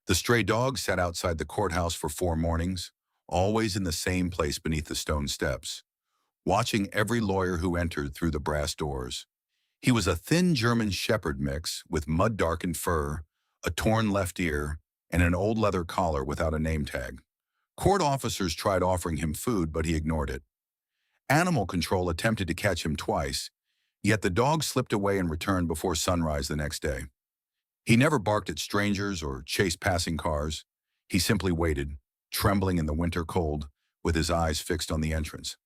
The stray dog sat outside the courthouse for 4 mornings, always in the same place beneath the stone steps, watching every lawyer who entered through the brass doors. He was a thin German shepherd mix with mud-darkened fur, a torn left ear, and an old leather collar without a name tag. Court officers tried offering him food, but he ignored it. Animal control attempted to catch him twice, yet the dog slipped away and returned before sunrise the next day. He never barked at strangers or chased passing cars. He simply waited, trembling in the winter cold, with his eyes fixed on the entrance.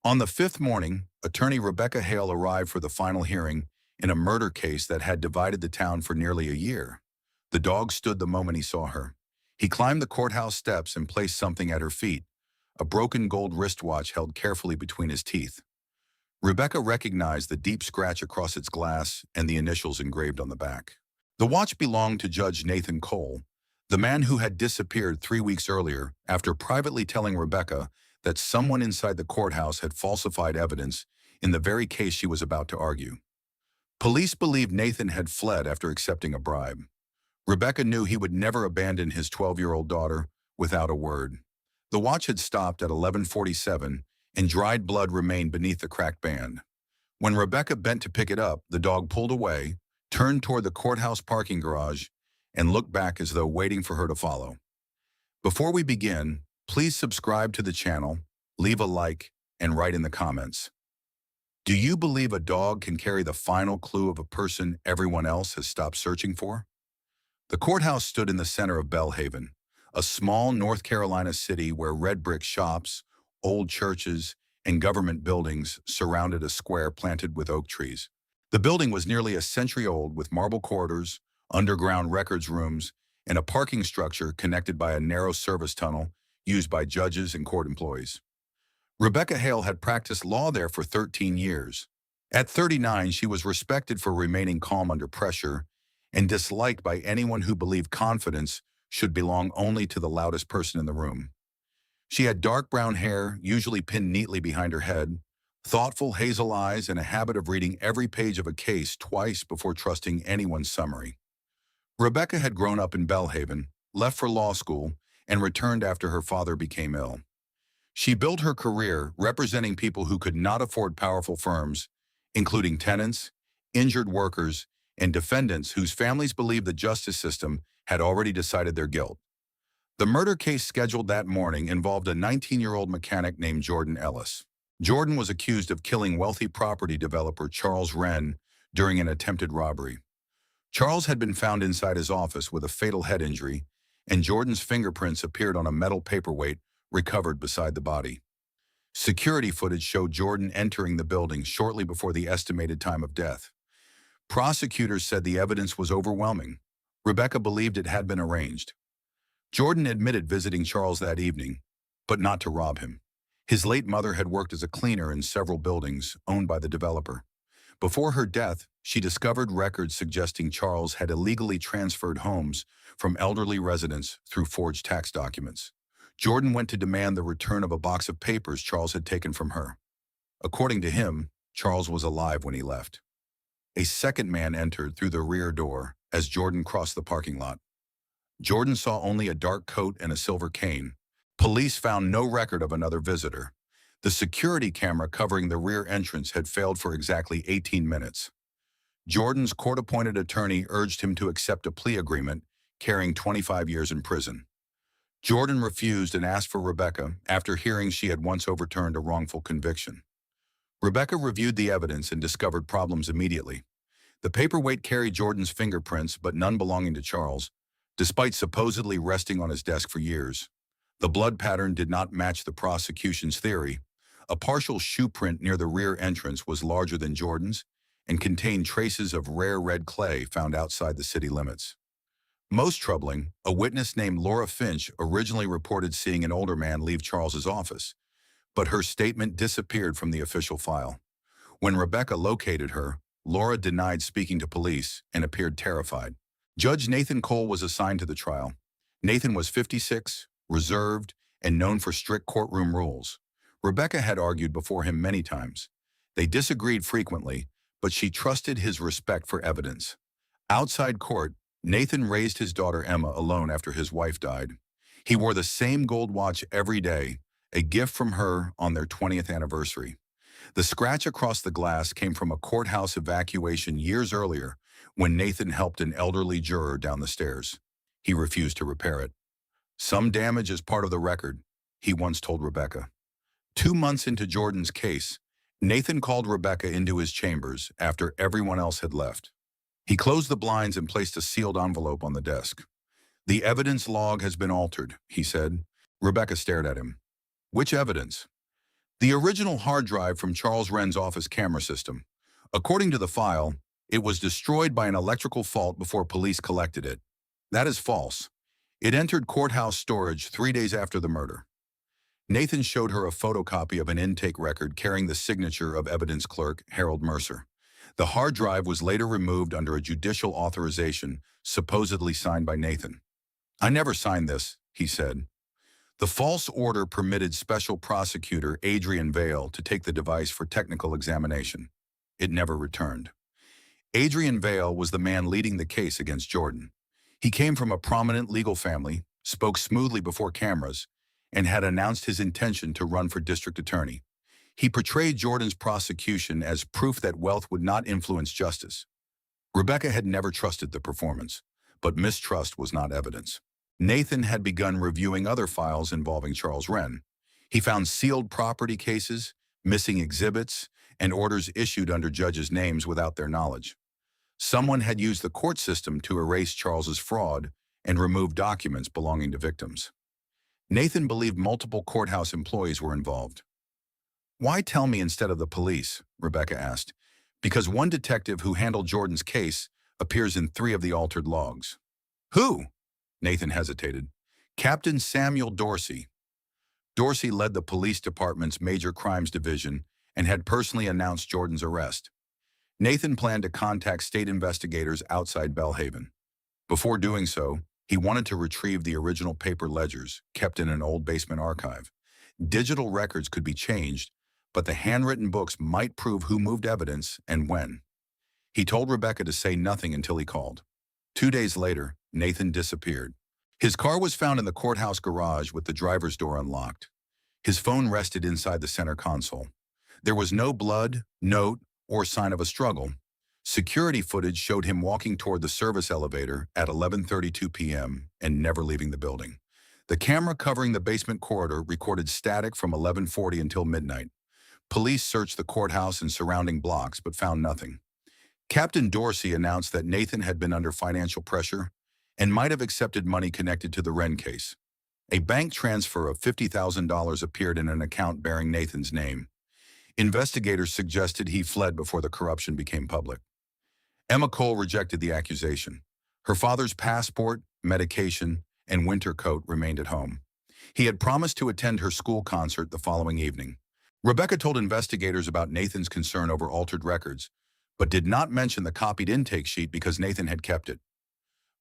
On the fifth morning, attorney Rebecca Hale arrived for the final hearing in a murder case that had divided the town for nearly a year. The dog stood the moment he saw her. He climbed the courthouse steps and placed something at her feet, a broken gold wristwatch held carefully between his teeth. Rebecca recognized the deep scratch across its glass and the initials engraved on the back. The watch belonged to Judge Nathan Cole, the man who had disappeared 3 weeks earlier after privately telling Rebecca that someone inside the courthouse had falsified evidence in the very case she was about to argue. Police believed Nathan had fled after accepting a bribe. Rebecca knew he would never abandon his 12-year-old daughter without a word. The watch had stopped at 11:47, and dried blood remained beneath the cracked band. When Rebecca bent to pick it up, the dog pulled away, turned toward the courthouse parking garage, and looked back as though waiting for her to follow. Before we begin, please subscribe to the channel, leave a like, and write in the comments. Do you believe a dog can carry the final clue of a person everyone else has stopped searching for? The courthouse stood in the center of Belhaven, a small North Carolina city where red brick shops, old churches, and government buildings surrounded a square planted with oak trees. The building was nearly a century old, with marble corridors, underground records rooms, and a parking structure connected by a narrow service tunnel used by judges and court employees. Rebecca Hale had practiced law there for 13 years. At 39, she was respected for remaining calm under pressure and disliked by anyone who believed confidence should belong only to the loudest person in the room. She had dark brown hair, usually pinned neatly behind her head, thoughtful hazel eyes, and a habit of reading every page of a case twice before trusting anyone's summary. Rebecca had grown up in Belhaven, left for law school, and returned after her father became ill. She built her career representing people who could not afford powerful firms, including tenants, injured workers, and defendants whose families believed the justice system had already decided their guilt. The murder case scheduled that morning involved a 19-year-old mechanic named Jordan Ellis. Jordan was accused of killing wealthy property developer Charles Wren during an attempted robbery. Charles had been found inside his office with a fatal head injury, and Jordan's fingerprints appeared on a metal paperweight recovered beside the body. Security footage showed Jordan entering the building shortly before the estimated time of death. Prosecutors said the evidence was overwhelming. Rebecca believed it had been arranged. Jordan admitted visiting Charles that evening, but not to rob him. His late mother had worked as a cleaner in several buildings owned by the developer. Before her death, she discovered records suggesting Charles had illegally transferred homes from elderly residents through forged tax documents. Jordan went to demand the return of a box of papers Charles had taken from her. According to him, Charles was alive when he left. A second man entered through the rear door as Jordan crossed the parking lot. Jordan saw only a dark coat and a silver cane. Police found no record of another visitor. The security camera covering the rear entrance had failed for exactly 18 minutes. Jordan's court-appointed attorney urged him to accept a plea agreement, carrying 25 years in prison. Jordan refused and asked for Rebecca after hearing she had once overturned a wrongful conviction. Rebecca reviewed the evidence and discovered problems immediately. The paperweight carried Jordan's fingerprints, but none belonging to Charles, despite supposedly resting on his desk for years. The blood pattern did not match the prosecution's theory. A partial shoe print near the rear entrance was larger than Jordan's and contained traces of rare red clay found outside the city limits. Most troubling, a witness named Laura Finch originally reported seeing an older man leave Charles's office, but her statement disappeared from the official file. When Rebecca located her, Laura denied speaking to police and appeared terrified. Judge Nathan Cole was assigned to the trial. Nathan was 56, reserved, and known for strict courtroom rules. Rebecca had argued before him many times. They disagreed frequently, but she trusted his respect for evidence. Outside court, Nathan raised his daughter Emma alone after his wife died. He wore the same gold watch every day, a gift from her on their 20th anniversary. The scratch across the glass came from a courthouse evacuation years earlier when Nathan helped an elderly juror down the stairs. He refused to repair it. "Some damage is part of the record," he once told Rebecca. 2 months into Jordan's case, Nathan called Rebecca into his chambers after everyone else had left. He closed the blinds and placed a sealed envelope on the desk. "The evidence log has been altered," he said. Rebecca stared at him. "Which evidence?" "The original hard drive from Charles Wren's office camera system. According to the file, it was destroyed by an electrical fault before police collected it. That is false. It entered courthouse storage 3 days after the murder." Nathan showed her a photocopy of an intake record carrying the signature of evidence clerk Harold Mercer. The hard drive was later removed under a judicial authorization, supposedly signed by Nathan. "I never signed this," he said. The false order permitted Special Prosecutor Adrian Vale to take the device for technical examination. It never returned. Adrian Vale was the man leading the case against Jordan. He came from a prominent legal family, spoke smoothly before cameras, and had announced his intention to run for district attorney. He portrayed Jordan's prosecution as proof that wealth would not influence justice. Rebecca had never trusted the performance, but mistrust was not evidence. Nathan had begun reviewing other files involving Charles Wren. He found sealed property cases, missing exhibits, and orders issued under judges' names without their knowledge. Someone had used the court system to erase Charles's fraud and remove documents belonging to victims. Nathan believed multiple courthouse employees were involved. "Why tell me instead of the police?" Rebecca asked. "Because one detective who handled Jordan's case appears in 3 of the altered logs." "Who?" Nathan hesitated. "Captain Samuel Dorsey." Dorsey led the police department's major crimes division and had personally announced Jordan's arrest. Nathan planned to contact state investigators outside Belhaven. Before doing so, he wanted to retrieve the original paper ledgers kept in an old basement archive. Digital records could be changed, but the handwritten books might prove who moved evidence and when. He told Rebecca to say nothing until he called. 2 days later, Nathan disappeared. His car was found in the courthouse garage with the driver's door unlocked. His phone rested inside the center console. There was no blood, note, or sign of a struggle. Security footage showed him walking toward the service elevator at 11:32 p.m. and never leaving the building. The camera covering the basement corridor recorded static from 11:40 until midnight. Police searched the courthouse and surrounding blocks but found nothing. Captain Dorsey announced that Nathan had been under financial pressure and might have accepted money connected to the Wren case. A bank transfer of $50,000 appeared in an account bearing Nathan's name. Investigators suggested he fled before the corruption became public. Emma Cole rejected the accusation. Her father's passport, medication, and winter coat remained at home. He had promised to attend her school concert the following evening. Rebecca told investigators about Nathan's concern over altered records, but did not mention the copied intake sheet because Nathan had kept it.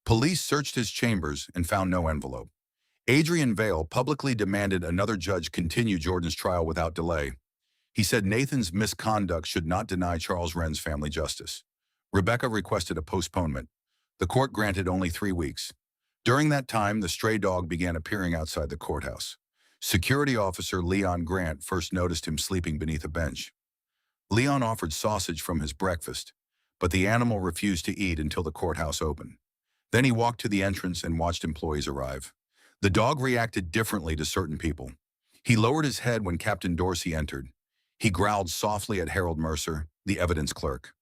Police searched his chambers and found no envelope. Adrian Vale publicly demanded another judge continue Jordan's trial without delay. He said Nathan's misconduct should not deny Charles Wren's family justice. Rebecca requested a postponement. The court granted only 3 weeks. During that time, the stray dog began appearing outside the courthouse. Security officer Leon Grant first noticed him sleeping beneath a bench. Leon offered sausage from his breakfast, but the animal refused to eat until the courthouse opened. Then he walked to the entrance and watched employees arrive. The dog reacted differently to certain people. He lowered his head when Captain Dorsey entered. He growled softly at Harold Mercer, the evidence clerk.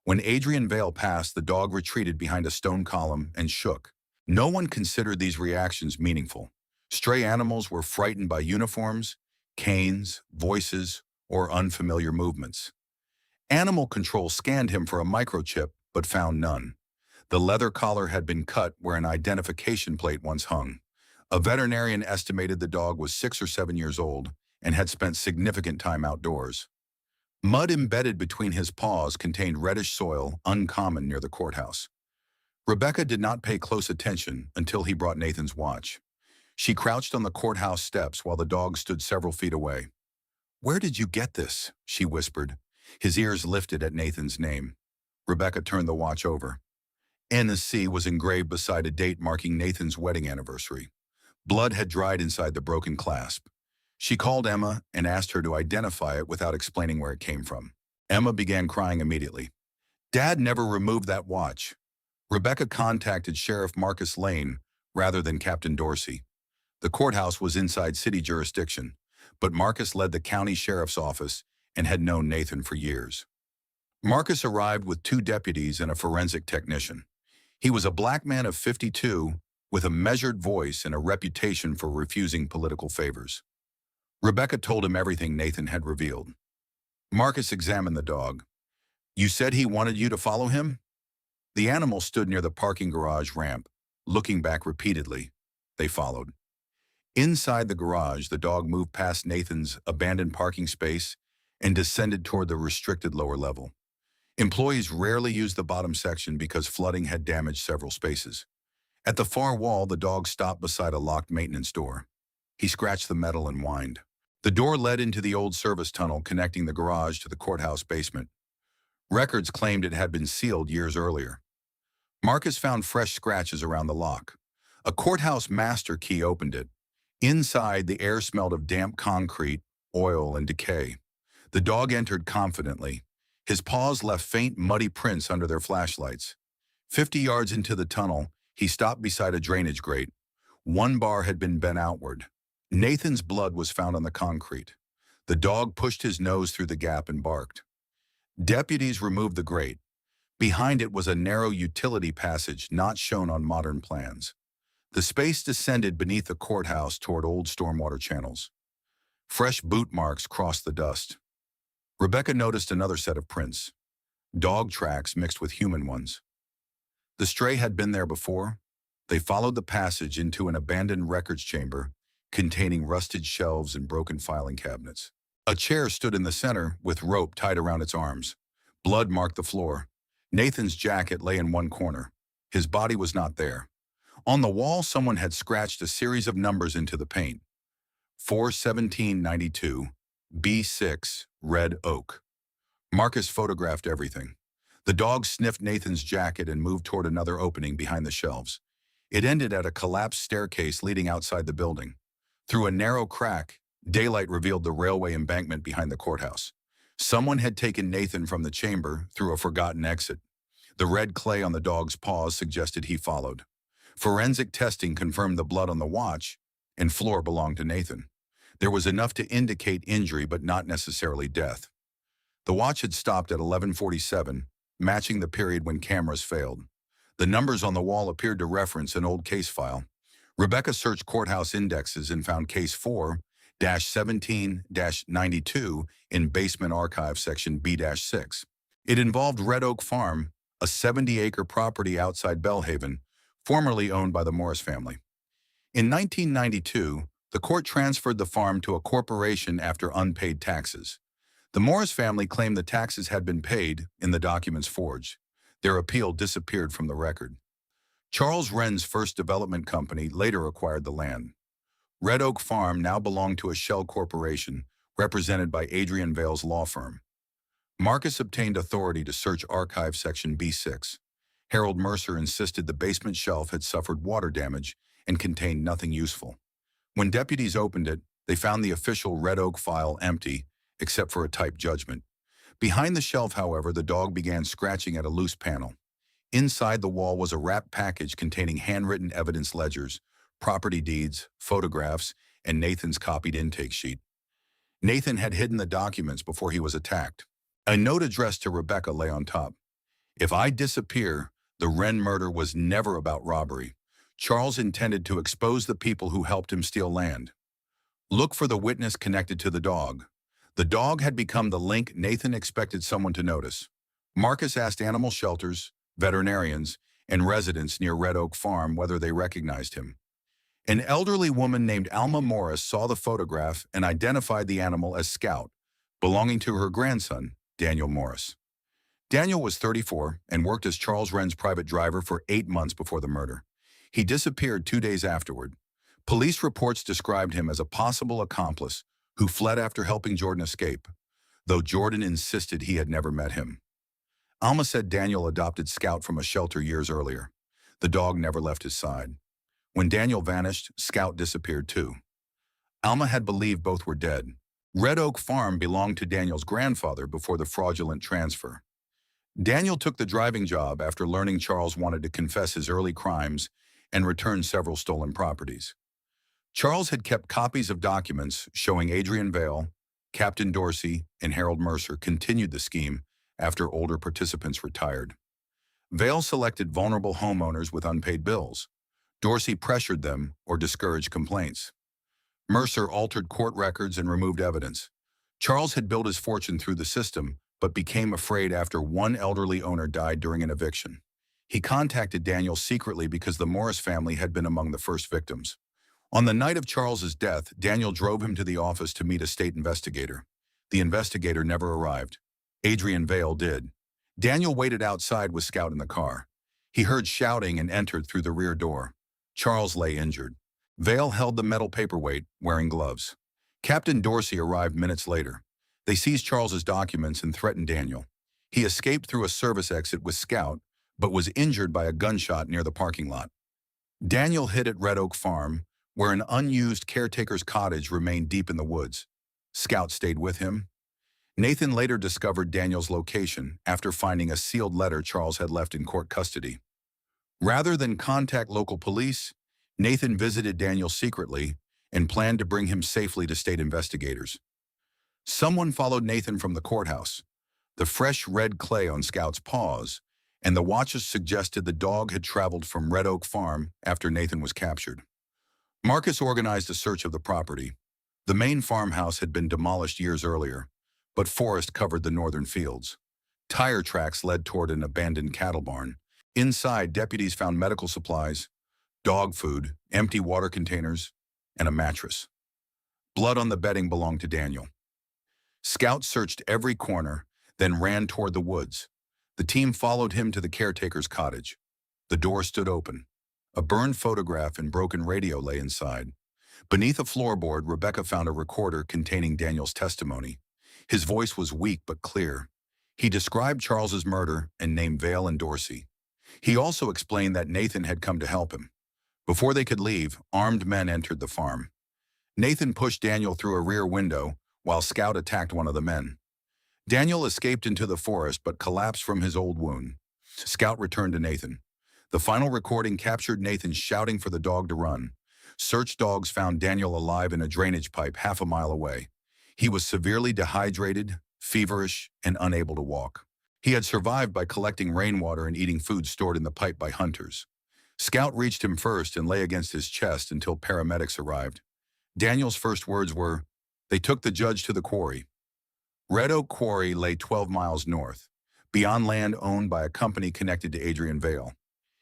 When Adrian Vale passed, the dog retreated behind a stone column and shook. No one considered these reactions meaningful. Stray animals were frightened by uniforms, canes, voices, or unfamiliar movements. Animal control scanned him for a microchip, but found none. The leather collar had been cut where an identification plate once hung. A veterinarian estimated the dog was 6 or 7 years old and had spent significant time outdoors. Mud embedded between his paws contained reddish soil uncommon near the courthouse. Rebecca did not pay close attention until he brought Nathan's watch. She crouched on the courthouse steps while the dog stood several feet away. "Where did you get this?" she whispered. His ears lifted at Nathan's name. Rebecca turned the watch over. NC was engraved beside a date marking Nathan's wedding anniversary. Blood had dried inside the broken clasp. She called Emma and asked her to identify it without explaining where it came from. Emma began crying immediately. Dad never removed that watch. Rebecca contacted Sheriff Marcus Lane rather than Captain Dorsey. The courthouse was inside city jurisdiction, but Marcus led the county sheriff's office and had known Nathan for years. Marcus arrived with 2 deputies and a forensic technician. He was a black man of 52 with a measured voice and a reputation for refusing political favors. Rebecca told him everything Nathan had revealed. Marcus examined the dog. You said he wanted you to follow him? The animal stood near the parking garage ramp, looking back repeatedly. They followed. Inside the garage, the dog moved past Nathan's abandoned parking space and descended toward the restricted lower level. Employees rarely used the bottom section because flooding had damaged several spaces. At the far wall, the dog stopped beside a locked maintenance door. He scratched the metal and whined. The door led into the old service tunnel connecting the garage to the courthouse basement. Records claimed it had been sealed years earlier. Marcus found fresh scratches around the lock. A courthouse master key opened it. Inside, the air smelled of damp concrete, oil, and decay. The dog entered confidently. His paws left faint, muddy prints under their flashlights. 50 yards into the tunnel, he stopped beside a drainage grate. One bar had been bent outward. Nathan's blood was found on the concrete. The dog pushed his nose through the gap and barked. Deputies removed the grate. Behind it was a narrow utility passage not shown on modern plans. The space descended beneath the courthouse toward old stormwater channels. Fresh boot marks crossed the dust. Rebecca noticed another set of prints, dog tracks mixed with human ones. The stray had been there before. They followed the passage into an abandoned records chamber containing rusted shelves and broken filing cabinets. A chair stood in the center with rope tied around its arms. Blood marked the floor. Nathan's jacket lay in one corner. His body was not there. On the wall, someone had scratched a series of numbers into the paint. 41792, B6, Red Oak. Marcus photographed everything. The dog sniffed Nathan's jacket and moved toward another opening behind the shelves. It ended at a collapsed staircase leading outside the building. Through a narrow crack, daylight revealed the railway embankment behind the courthouse. Someone had taken Nathan from the chamber through a forgotten exit. The red clay on the dog's paws suggested he followed. Forensic testing confirmed the blood on the watch and floor belonged to Nathan. There was enough to indicate injury but not necessarily death. The watch had stopped at 11:47, matching the period when cameras failed. The numbers on the wall appeared to reference an old case file. Rebecca searched courthouse indexes and found case 4-17-92 in Basement Archive section B-6. It involved Red Oak Farm, a 70-acre property outside Bellhaven, formerly owned by the Morris family. In 1992, the court transferred the farm to a corporation after unpaid taxes. The Morris family claimed the taxes had been paid in the documents forged. Their appeal disappeared from the record. Charles Wren's first development company later acquired the land. Red Oak Farm now belonged to a shell corporation represented by Adrian Vale's law firm. Marcus obtained authority to search Archive Section B6. Harold Mercer insisted the basement shelf had suffered water damage and contained nothing useful. When deputies opened it, they found the official Red Oak file empty, except for a typed judgment. Behind the shelf, however, the dog began scratching at a loose panel. Inside the wall was a wrapped package containing handwritten evidence ledgers, property deeds, photographs, and Nathan's copied intake sheet. Nathan had hidden the documents before he was attacked. A note addressed to Rebecca lay on top. If I disappear, the Wren murder was never about robbery. Charles intended to expose the people who helped him steal land. Look for the witness connected to the dog. The dog had become the link Nathan expected someone to notice. Marcus asked animal shelters, veterinarians, and residents near Red Oak Farm whether they recognized him. An elderly woman named Alma Morris saw the photograph and identified the animal as Scout, belonging to her grandson, Daniel Morris. Daniel was 34 and worked as Charles Wren's private driver for 8 months before the murder. He disappeared 2 days afterward. Police reports described him as a possible accomplice who fled after helping Jordan escape, though Jordan insisted he had never met him. Alma said Daniel adopted Scout from a shelter years earlier. The dog never left his side. When Daniel vanished, Scout disappeared too. Alma had believed both were dead. Red Oak Farm belonged to Daniel's grandfather before the fraudulent transfer. Daniel took the driving job after learning Charles wanted to confess his early crimes and return several stolen properties. Charles had kept copies of documents showing Adrian Vale, Captain Dorsey, and Harold Mercer continued the scheme after older participants retired. Vale selected vulnerable homeowners with unpaid bills. Dorsey pressured them or discouraged complaints. Mercer altered court records and removed evidence. Charles had built his fortune through the system, but became afraid after one elderly owner died during an eviction. He contacted Daniel secretly because the Morris family had been among the first victims. On the night of Charles's death, Daniel drove him to the office to meet a state investigator. The investigator never arrived. Adrian Vale did. Daniel waited outside with Scout in the car. He heard shouting and entered through the rear door. Charles lay injured. Vale held the metal paperweight, wearing gloves. Captain Dorsey arrived minutes later. They seized Charles's documents and threatened Daniel. He escaped through a service exit with Scout, but was injured by a gunshot near the parking lot. Daniel hid at Red Oak Farm, where an unused caretaker's cottage remained deep in the woods. Scout stayed with him. Nathan later discovered Daniel's location after finding a sealed letter Charles had left in court custody. Rather than contact local police, Nathan visited Daniel secretly and planned to bring him safely to state investigators. Someone followed Nathan from the courthouse. The fresh red clay on Scout's paws, and the watches suggested the dog had traveled from Red Oak Farm after Nathan was captured. Marcus organized a search of the property. The main farmhouse had been demolished years earlier, but forest covered the northern fields. Tire tracks led toward an abandoned cattle barn. Inside, deputies found medical supplies, dog food, empty water containers, and a mattress. Blood on the bedding belonged to Daniel. Scout searched every corner, then ran toward the woods. The team followed him to the caretaker's cottage. The door stood open. A burned photograph and broken radio lay inside. Beneath a floorboard, Rebecca found a recorder containing Daniel's testimony. His voice was weak but clear. He described Charles's murder and named Vale and Dorsey. He also explained that Nathan had come to help him. Before they could leave, armed men entered the farm. Nathan pushed Daniel through a rear window while Scout attacked one of the men. Daniel escaped into the forest but collapsed from his old wound. Scout returned to Nathan. The final recording captured Nathan shouting for the dog to run. Search dogs found Daniel alive in a drainage pipe half a mile away. He was severely dehydrated, feverish, and unable to walk. He had survived by collecting rainwater and eating food stored in the pipe by hunters. Scout reached him first and lay against his chest until paramedics arrived. Daniel's first words were, "They took the judge to the quarry." Red Oak Quarry lay 12 miles north, beyond land owned by a company connected to Adrian Vale.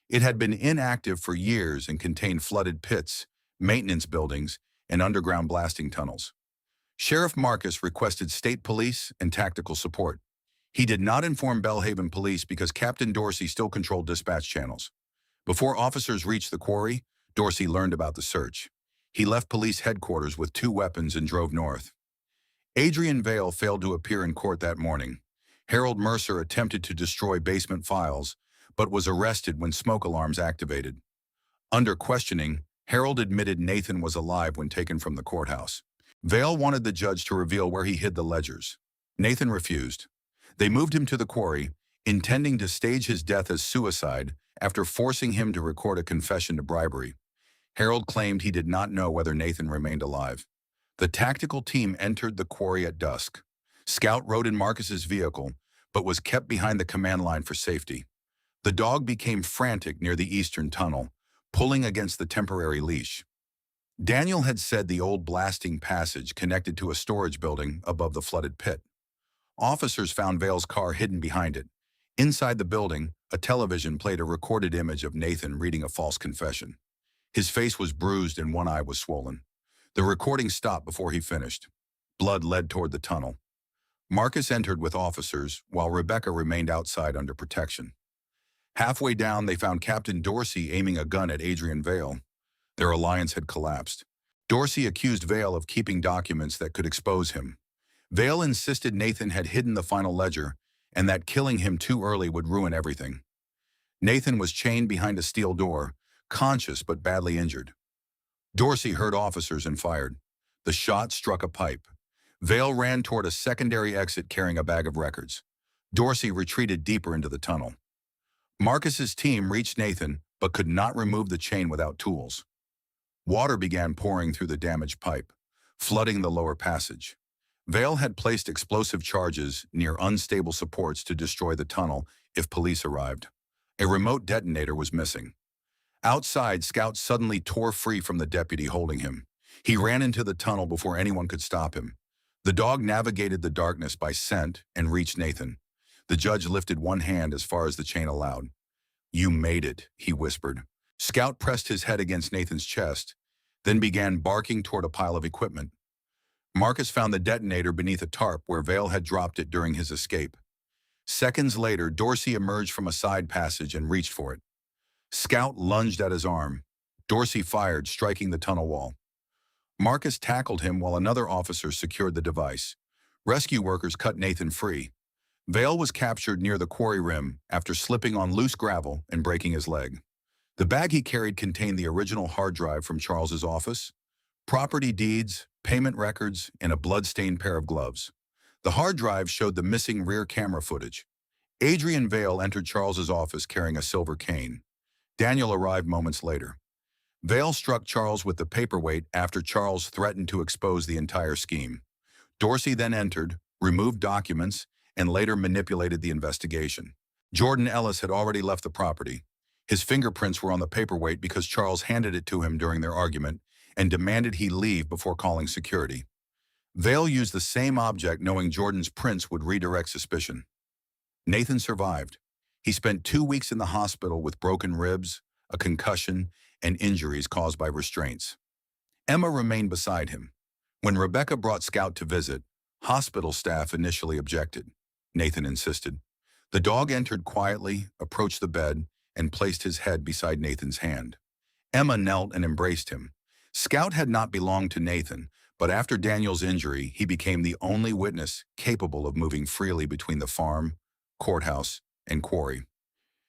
It had been inactive for years and contained flooded pits, maintenance buildings, and underground blasting tunnels. Sheriff Marcus requested state police and tactical support. He did not inform Belhaven police because Captain Dorsey still controlled dispatch channels. Before officers reached the quarry, Dorsey learned about the search. He left police headquarters with 2 weapons and drove north. Adrian Vale failed to appear in court that morning. Harold Mercer attempted to destroy basement files, but was arrested when smoke alarms activated. Under questioning, Harold admitted Nathan was alive when taken from the courthouse. Vale wanted the judge to reveal where he hid the ledgers. Nathan refused. They moved him to the quarry, intending to stage his death as suicide after forcing him to record a confession to bribery. Harold claimed he did not know whether Nathan remained alive. The tactical team entered the quarry at dusk. Scout rode in Marcus's vehicle, but was kept behind the command line for safety. The dog became frantic near the eastern tunnel, pulling against the temporary leash. Daniel had said the old blasting passage connected to a storage building above the flooded pit. Officers found Vale's car hidden behind it. Inside the building, a television played a recorded image of Nathan reading a false confession. His face was bruised and one eye was swollen. The recording stopped before he finished. Blood led toward the tunnel. Marcus entered with officers, while Rebecca remained outside under protection. Halfway down, they found Captain Dorsey aiming a gun at Adrian Vale. Their alliance had collapsed. Dorsey accused Vale of keeping documents that could expose him. Vale insisted Nathan had hidden the final ledger and that killing him too early would ruin everything. Nathan was chained behind a steel door, conscious but badly injured. Dorsey heard officers and fired. The shot struck a pipe. Vale ran toward a secondary exit carrying a bag of records. Dorsey retreated deeper into the tunnel. Marcus's team reached Nathan, but could not remove the chain without tools. Water began pouring through the damaged pipe, flooding the lower passage. Vale had placed explosive charges near unstable supports to destroy the tunnel if police arrived. A remote detonator was missing. Outside, Scout suddenly tore free from the deputy holding him. He ran into the tunnel before anyone could stop him. The dog navigated the darkness by scent and reached Nathan. The judge lifted one hand as far as the chain allowed. "You made it," he whispered. Scout pressed his head against Nathan's chest, then began barking toward a pile of equipment. Marcus found the detonator beneath a tarp where Vale had dropped it during his escape. Seconds later, Dorsey emerged from a side passage and reached for it. Scout lunged at his arm. Dorsey fired, striking the tunnel wall. Marcus tackled him while another officer secured the device. Rescue workers cut Nathan free. Vale was captured near the quarry rim after slipping on loose gravel and breaking his leg. The bag he carried contained the original hard drive from Charles's office, property deeds, payment records, and a blood-stained pair of gloves. The hard drive showed the missing rear camera footage. Adrian Vale entered Charles's office carrying a silver cane. Daniel arrived moments later. Vale struck Charles with the paperweight after Charles threatened to expose the entire scheme. Dorsey then entered, removed documents, and later manipulated the investigation. Jordan Ellis had already left the property. His fingerprints were on the paperweight because Charles handed it to him during their argument and demanded he leave before calling security. Vale used the same object knowing Jordan's prints would redirect suspicion. Nathan survived. He spent 2 weeks in the hospital with broken ribs, a concussion, and injuries caused by restraints. Emma remained beside him. When Rebecca brought Scout to visit, hospital staff initially objected. Nathan insisted. The dog entered quietly, approached the bed, and placed his head beside Nathan's hand. Emma knelt and embraced him. Scout had not belonged to Nathan, but after Daniel's injury, he became the only witness capable of moving freely between the farm, courthouse, and quarry.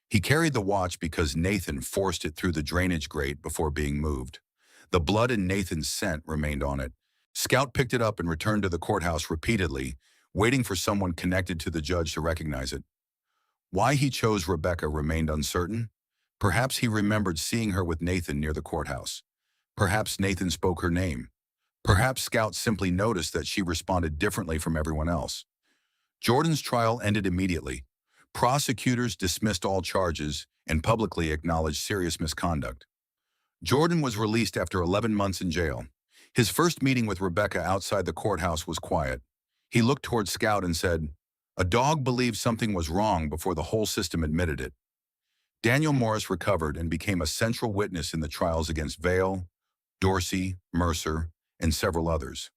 He carried the watch because Nathan forced it through the drainage grate before being moved. The blood in Nathan's scent remained on it. Scout picked it up and returned to the courthouse repeatedly, waiting for someone connected to the judge to recognize it. Why he chose Rebecca remained uncertain. Perhaps he remembered seeing her with Nathan near the courthouse. Perhaps Nathan spoke her name. Perhaps Scout simply noticed that she responded differently from everyone else. Jordan's trial ended immediately. Prosecutors dismissed all charges and publicly acknowledged serious misconduct. Jordan was released after 11 months in jail. His first meeting with Rebecca outside the courthouse was quiet. He looked toward Scout and said, "A dog believed something was wrong before the whole system admitted it." Daniel Morris recovered and became a central witness in the trials against Vale, Dorsey, Mercer, and several others.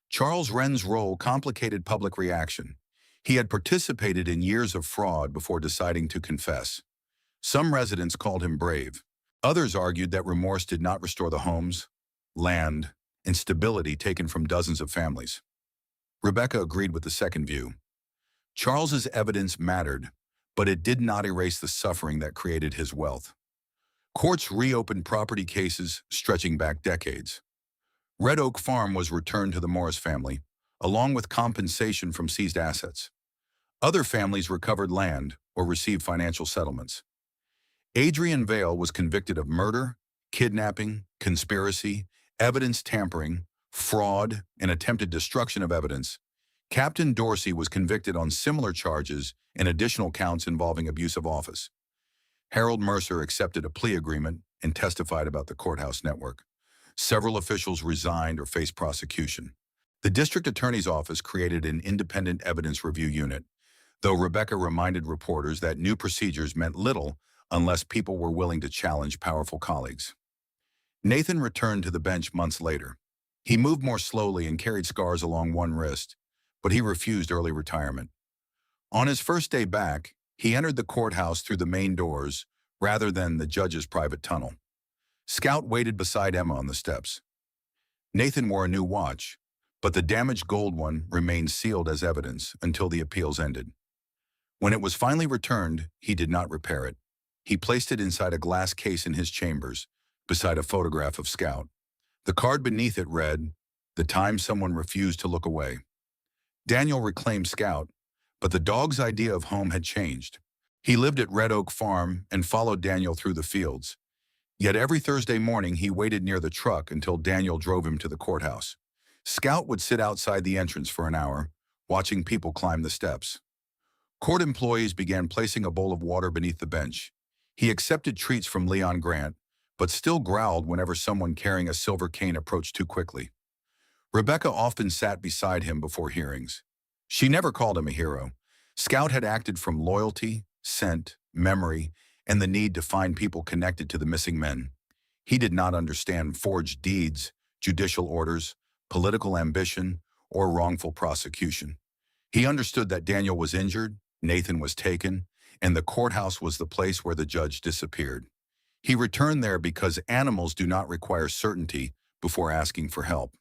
Charles Wren's role complicated public reaction. He had participated in years of fraud before deciding to confess. Some residents called him brave. Others argued that remorse did not restore the homes, land, and stability taken from dozens of families. Rebecca agreed with the second view. Charles's evidence mattered, but it did not erase the suffering that created his wealth. Courts reopened property cases stretching back decades. Red Oak Farm was returned to the Morris family, along with compensation from seized assets. Other families recovered land or received financial settlements. Adrian Vale was convicted of murder, kidnapping, conspiracy, evidence tampering, fraud, and attempted destruction of evidence. Captain Dorsey was convicted on similar charges and additional counts involving abuse of office. Harold Mercer accepted a plea agreement and testified about the courthouse network. Several officials resigned or faced prosecution. The district attorney's office created an independent evidence review unit, though Rebecca reminded reporters that new procedures meant little unless people were willing to challenge powerful colleagues. Nathan returned to the bench months later. He moved more slowly and carried scars along one wrist, but he refused early retirement. On his first day back, he entered the courthouse through the main doors rather than the judge's private tunnel. Scout waited beside Emma on the steps. Nathan wore a new watch, but the damaged gold one remained sealed as evidence until the appeals ended. When it was finally returned, he did not repair it. He placed it inside a glass case in his chambers, beside a photograph of Scout. The card beneath it read, "The time someone refused to look away." Daniel reclaimed Scout, but the dog's idea of home had changed. He lived at Red Oak Farm and followed Daniel through the fields. Yet every Thursday morning he waited near the truck until Daniel drove him to the courthouse. Scout would sit outside the entrance for an hour, watching people climb the steps. Court employees began placing a bowl of water beneath the bench. He accepted treats from Leon Grant, but still growled whenever someone carrying a silver cane approached too quickly. Rebecca often sat beside him before hearings. She never called him a hero. Scout had acted from loyalty, scent, memory, and the need to find people connected to the missing men. He did not understand forged deeds, judicial orders, political ambition, or wrongful prosecution. He understood that Daniel was injured, Nathan was taken, and the courthouse was the place where the judge disappeared. He returned there because animals do not require certainty before asking for help.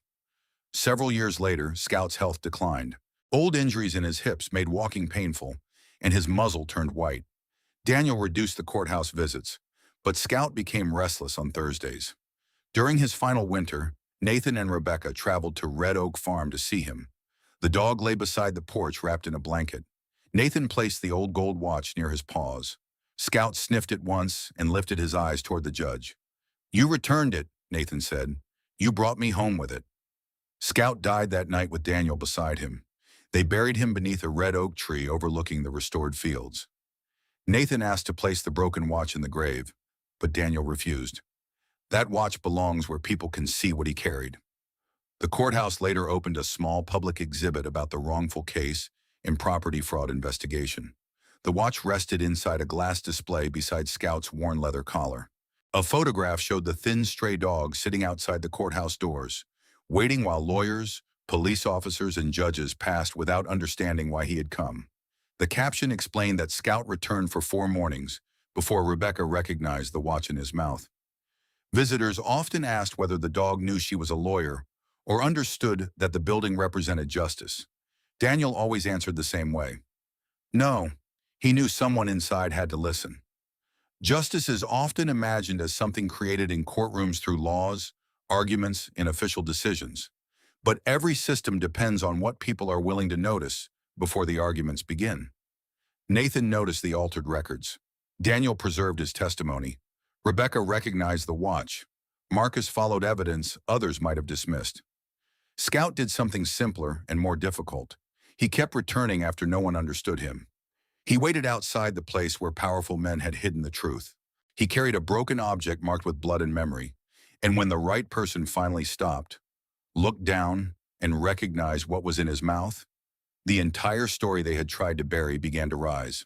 Several years later, Scout's health declined. Old injuries in his hips made walking painful, and his muzzle turned white. Daniel reduced the courthouse visits, but Scout became restless on Thursdays. During his final winter, Nathan and Rebecca traveled to Red Oak Farm to see him. The dog lay beside the porch wrapped in a blanket. Nathan placed the old gold watch near his paws. Scout sniffed it once and lifted his eyes toward the judge. "You returned it," Nathan said. "You brought me home with it." Scout died that night with Daniel beside him. They buried him beneath a red oak tree overlooking the restored fields. Nathan asked to place the broken watch in the grave, but Daniel refused. That watch belongs where people can see what he carried. The courthouse later opened a small public exhibit about the wrongful case and property fraud investigation. The watch rested inside a glass display beside Scout's worn leather collar. A photograph showed the thin stray dog sitting outside the courthouse doors, waiting while lawyers, police officers, and judges passed without understanding why he had come. The caption explained that Scout returned for 4 mornings before Rebecca recognized the watch in his mouth. Visitors often asked whether the dog knew she was a lawyer or understood that the building represented justice. Daniel always answered the same way. No, he knew someone inside had to listen. Justice is often imagined as something created in courtrooms through laws, arguments, and official decisions. But every system depends on what people are willing to notice before the arguments begin. Nathan noticed the altered records. Daniel preserved his testimony. Rebecca recognized the watch. Marcus followed evidence others might have dismissed. Scout did something simpler and more difficult. He kept returning after no one understood him. He waited outside the place where powerful men had hidden the truth. He carried a broken object marked with blood and memory, and when the right person finally stopped, looked down, and recognized what was in his mouth, the entire story they had tried to bury began to rise.